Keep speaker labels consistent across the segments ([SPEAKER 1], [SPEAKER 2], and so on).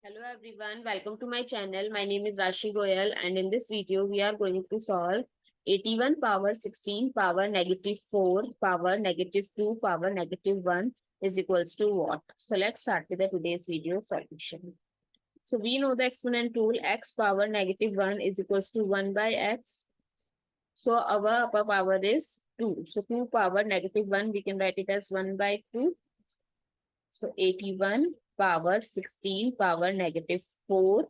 [SPEAKER 1] Hello everyone, welcome to my channel. My name is Rashi Goel and in this video we are going to solve 81 power 16 power negative 4 power negative 2 power negative 1 is equals to what? So let's start with the today's video solution. So we know the exponent rule x power negative 1 is equals to 1 by x. So our upper power is 2. So 2 power negative 1 we can write it as 1 by 2. So 81 power 16 power negative 4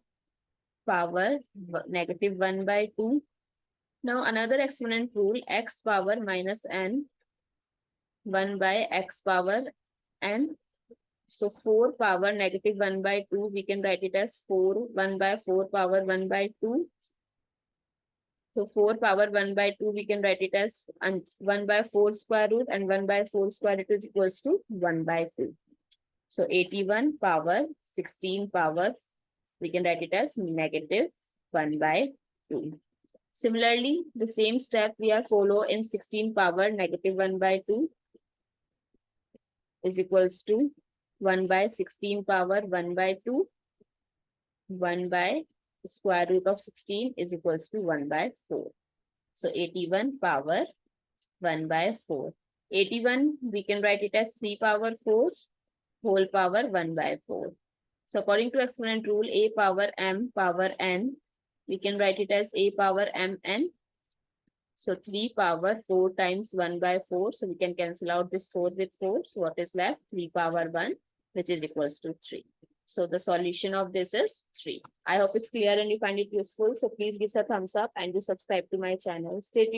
[SPEAKER 1] power negative 1 by 2. Now another exponent rule, x power minus n 1 by x power n. So 4 power negative 1 by 2 we can write it as 4 1 by 4 power 1 by 2. So 4 power 1 by 2 we can write it as 1 by 4 square root and 1 by 4 square root is equals to 1 by 2. So 81 power 16 power, we can write it as negative 1 by 2. Similarly, the same step we are follow in 16 power negative 1 by 2 is equals to 1 by 16 power 1 by 2. 1 by square root of 16 is equals to 1 by 4. So 81 power 1 by 4. 81 we can write it as 3 power 4 whole power 1 by 4. So according to exponent rule, a power m power n, we can write it as a power mn. So 3 power 4 times 1 by 4. So we can cancel out this 4 with 4. So what is left? 3 power 1, which is equals to 3. So the solution of this is 3. I hope it's clear and you find it useful. So please give us a thumbs up and do subscribe to my channel. Stay tuned.